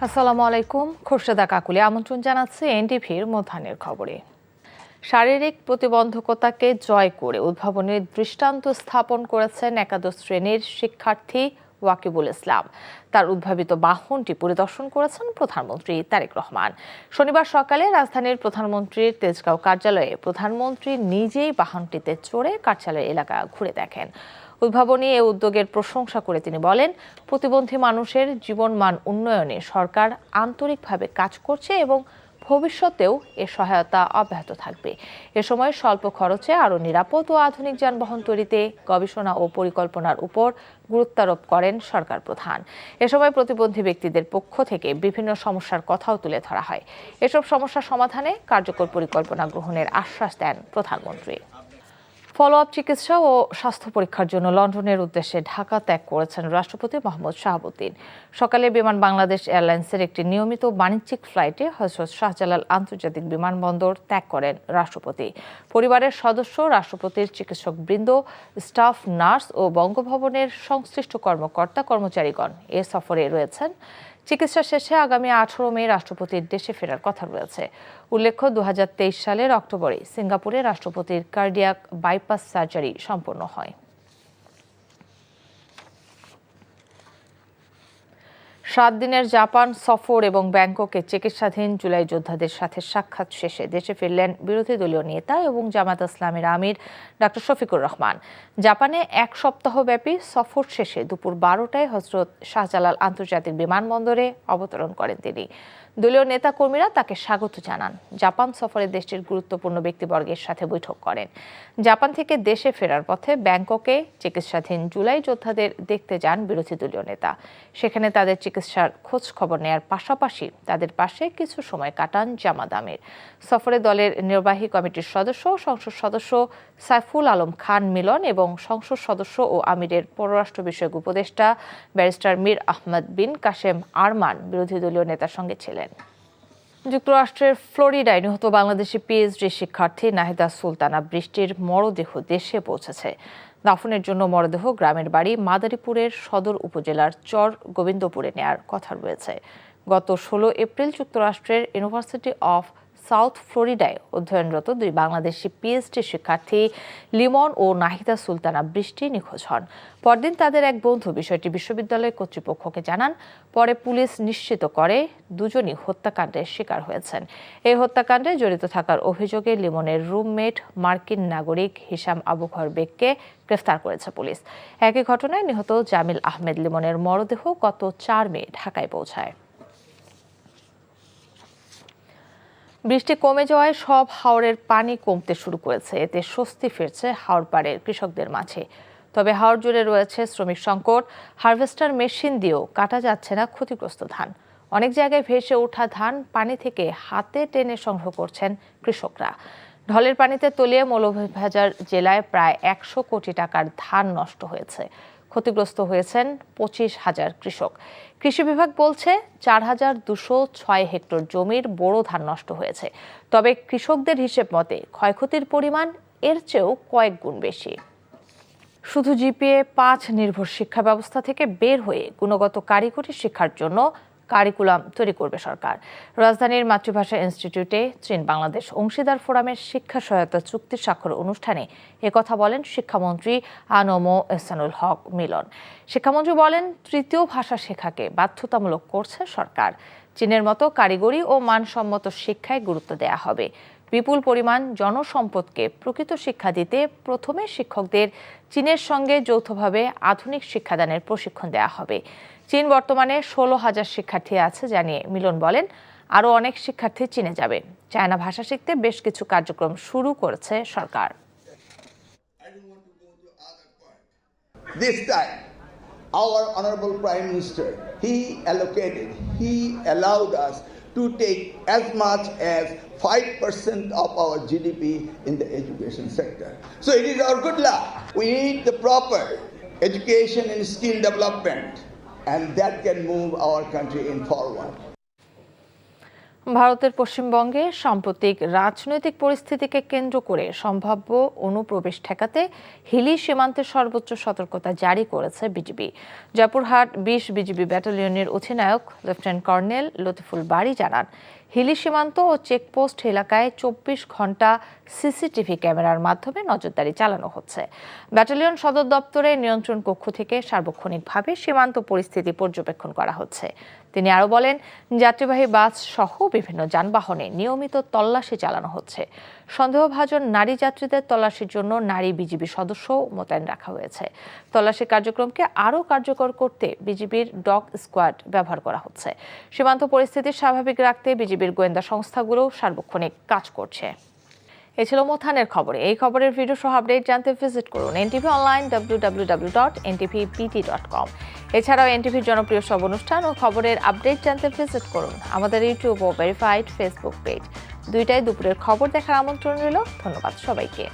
আসসালামু আলাইকুম। খুরশেদা কাকুলি আমন্ত্রণ জানাচ্ছি এনটিভির মধ্যাহ্নের খবরে। শারীরিক প্রতিবন্ধকতাকে জয় করে উদ্ভাবনের দৃষ্টান্ত স্থাপন করেছেন একাদশ শ্রেণীর শিক্ষার্থী ওয়াকিবুল ইসলাম। তার উদ্ভাবিত বাহনটি পরিদর্শন করেছেন প্রধানমন্ত্রী তারেক রহমান। শনিবার সকালে রাজধানীর প্রধানমন্ত্রীর তেজগাঁও কার্যালয়ে প্রধানমন্ত্রী নিজেই বাহনটিতে চড়ে কার্যালয় এলাকা ঘুরে দেখেন। উদ্ভাবনী এ উদ্যোগের প্রশংসা করে তিনি বলেন, প্রতিবন্ধী মানুষের জীবনমান উন্নয়নে সরকার আন্তরিকভাবে কাজ করছে এবং ভবিষ্যতেও এ সহায়তা অব্যাহত থাকবে। এ সময় স্বল্প খরচে আরও নিরাপদ ও আধুনিক যানবাহন তৈরিতে গবেষণা ও পরিকল্পনার উপর গুরুত্বারোপ করেন সরকার প্রধান। এ সময় প্রতিবন্ধী ব্যক্তিদের পক্ষ থেকে বিভিন্ন সমস্যার কথাও তুলে ধরা হয়। এসব সমস্যা সমাধানে কার্যকর পরিকল্পনা গ্রহণের আশ্বাস দেন প্রধানমন্ত্রী। ফলো আপ চিকিৎসা ও স্বাস্থ্য পরীক্ষার জন্য লন্ডনের উদ্দেশ্যে ঢাকা ত্যাগ করেছেন রাষ্ট্রপতি মোহাম্মদ শাহাবুদ্দিন। সকালে বিমান বাংলাদেশ এয়ারলাইন্সের একটি নিয়মিত বাণিজ্যিক ফ্লাইটে হযরত শাহজালাল আন্তর্জাতিক বিমানবন্দর ত্যাগ করেন রাষ্ট্রপতি। পরিবারের সদস্য, রাষ্ট্রপতির চিকিৎসকবৃন্দ, স্টাফ, নার্স ও বঙ্গভবনের সংশ্লিষ্ট কর্মকর্তা কর্মচারীগণ এ সফরে রয়েছেন। চিকিৎসা শেষে আগামী 18 মে রাষ্ট্রপতির দেশে ফেরার কথা রয়েছে। উল্লেখ্য, 2023 সালের অক্টোবরে সিঙ্গাপুরে রাষ্ট্রপতির কার্ডিয়াক বাইপাস সার্জারি সম্পন্ন হয়। 7 দিনের জাপান সফর এবং ব্যাংককে চিকিৎসাধীন জুলাই যোদ্ধাদের সাথে সাক্ষাৎ শেষে দেশে ফিরলেন বিরোধী দলীয় নেতা এবং জামায়াত ইসলামীর আমির ডক্টর শফিকুর রহমান। জাপানে 1 সপ্তাহব্যাপী সফর শেষে দুপুর 12টায় হযরত শাহজালাল আন্তর্জাতিক বিমানবন্দরে অবতরণ করেন তিনি। দলীয় নেতাকর্মীরা তাকে স্বাগত জানান। জাপান সফরে দেশটির গুরুত্বপূর্ণ ব্যক্তিবর্গের সাথে বৈঠক করেন। জাপান থেকে দেশে ফেরার পথে ব্যাংককে চিকিৎসাধীন জুলাই যোদ্ধাদের দেখতে যান বিরোধী দলীয় নেতা। সেখানে তাদের চিকিৎসার খোঁজ খবর নেয়ার পাশাপাশি তাদের পাশে কিছু সময় কাটান জামাত আমির। সফরে দলের নির্বাহী কমিটির সদস্য, সংসদ সদস্য সাইফুল আলম খান মিলন এবং সংসদ সদস্য ও আমিরের পররাষ্ট্র বিষয়ক উপদেষ্টা ব্যারিস্টার মীর আহমদ বিন কাশেম আরমান বিরোধী দলীয় নেতার সঙ্গে ছিলেন। যুক্তরাষ্ট্রের ফ্লোরিডায় নিহত বাংলাদেশি পিএইচডি শিক্ষার্থী নাহিদা সুলতানা বৃষ্টির মরদেহ দেশে পৌঁছেছে। দাফনের জন্য মরদেহ গ্রামের বাড়ি মাদারীপুরের সদর উপজেলার চর গোবিন্দপুরে নেয়ার কথা রয়েছে। গত 16 এপ্রিল যুক্তরাষ্ট্রের ইউনিভার্সিটি অফ সাউথ ফ্লোরিডায় অধ্যয়নরত 2 বাংলাদেশি পিএইচডি শিক্ষার্থী লিমন ও নাহিদা সুলতানা বৃষ্টি নিখোঁজ হন। পরদিন তাদের এক বন্ধু বিষয়টি বিশ্ববিদ্যালয় কর্তৃপক্ষকে জানান। পরে পুলিশ নিশ্চিত করে দুজনই হত্যাকাণ্ডের শিকার হয়েছেন। এই হত্যাকাণ্ডে জড়িত থাকার অভিযোগে লিমনের রুমমেট মার্কিন নাগরিক হিশাম আবুখর বেগকে গ্রেফতার করেছে পুলিশ। একই ঘটনায় নিহত জামিল আহমেদ লিমনের মরদেহ গত 4 মে ঢাকায় পৌঁছায়। বৃষ্টি কমে যাওয়ায় সব হাওরের পানি কমতে শুরু করেছে। এতে স্বস্তি ফিরছে হাওরপাড়ের কৃষকদের মাঝে। তবে হাওর জুড়ে রয়েছে শ্রমিক সংকট। হারভেস্টার মেশিন দিয়েও কাটা যাচ্ছে না ক্ষতিগ্রস্ত ধান। অনেক জায়গায় ভেসে ওঠা ধান পানি থেকে হাতে টেনে সংগ্রহ করছেন কৃষকরা। ঢলের পানিতে তলিয়ে মৌলভীবাজার জেলায় প্রায় 100 কোটি টাকার ধান নষ্ট হয়েছে। ক্ষতিগ্রস্ত হয়েছেন 25,000 কৃষক। কৃষি বিভাগ বলছে 4,206 হেক্টর জমির বোরো ধান নষ্ট হয়েছে। তবে কৃষকদের হিসেব মতে ক্ষয়ক্ষতির পরিমাণ এর চেয়েও কয়েক গুণ বেশি। শুধু জিপিএ 5 নির্ভর শিক্ষা ব্যবস্থা থেকে বের হয়ে গুণগত কারিগরি শিক্ষার জন্য কারিকুলাম তৈরি করবে সরকার। রাজধানীর মাতৃভাষা ইনস্টিটিউটে চীন বাংলাদেশ অংশীদার ফোরামের শিক্ষা সহায়তা চুক্তি স্বাক্ষর অনুষ্ঠানে একথা বলেন শিক্ষামন্ত্রী আনম এহসানুল হক মিলন। শিক্ষামন্ত্রী বলেন, তৃতীয় ভাষা শেখাকে বাধ্যতামূলক করছে সরকার। চীনের মতো কারিগরি ও মানসম্মত শিক্ষায় গুরুত্ব দেয়া হবে। বিপুল পরিমাণ জনসম্পদকে প্রকৃত শিক্ষা দিতে প্রথমে শিক্ষকদের চীনের সঙ্গে যৌথভাবে আধুনিক শিক্ষাদানের প্রশিক্ষণ দেয়া হবে। চীন বর্তমানে 16,000 শিক্ষার্থী আছে জানিয়ে মিলন বলেন, আরও অনেক শিক্ষার্থী চীনে যাবে। চায়না ভাষা শিখতে বেশ কিছু কার্যক্রম শুরু করেছে সরকার। This time, our Honorable Prime Minister, he allowed us to take as much as 5% of our GDP in the education sector. So it is our good luck. We need the proper education and skill development, and that can move our country in forward. ভারতের পশ্চিমবঙ্গে সাম্প্রতিক রাজনৈতিক পরিস্থিতিকে কেন্দ্র করে সম্ভাব্য অনুপ্রবেশ ঠেকাতে হিলি সীমান্তে সর্বোচ্চ সতর্কতা জারি করেছে বিজিবি। জয়পুরহাট ২০ বিজিবি ব্যাটালিয়নের অধিনায়ক লেফটেন্যান্ট কর্নেল লতিফুল বারী জানান, হিলি সীমান্ত ও চেকপোস্ট এলাকায় ২৪ ঘণ্টা সিসিটিভি ক্যামেরার মাধ্যমে নজরদারি চালানো হচ্ছে। ব্যাটালিয়ন সদর দপ্তরে নিয়ন্ত্রণ কক্ষ থেকে সার্বক্ষণিকভাবে সীমান্ত পরিস্থিতি পর্যবেক্ষণ করা হচ্ছে। তিনি আরও বলেন, যাত্রীবাহী বাস সহ বিভিন্ন যানবাহনে নিয়মিত তল্লাশি চালানো হচ্ছে। সন্দেহভাজন নারী যাত্রীদের তল্লাশির জন্য নারী বিজিবি সদস্য মোতায়েন রাখা হয়েছে। তল্লাশি কার্যক্রমকে আরও কার্যকর করতে বিজিবির ডগ স্কোয়াড ব্যবহার করা হচ্ছে। সীমান্ত পরিস্থিতি স্বাভাবিক রাখতে বিজিবির গোয়েন্দা সংস্থাগুলো সার্বক্ষণিক কাজ করছে। এ ছিল মোথানের খবরে। এই খবরের ভিডিও সহ আপডেট জানতে ভিজিট করুন এনটিভি অনলাইন www.ntvpt.com। এছাড়াও এনটিভির জনপ্রিয় সব অনুষ্ঠান ও খবরের আপডেট জানতে ভিজিট করুন আমাদের ইউটিউব ও ভেরিফাইড ফেসবুক পেজ। দুইটাই দুপুরের খবর দেখার আমন্ত্রণ রইল। ধন্যবাদ সবাইকে।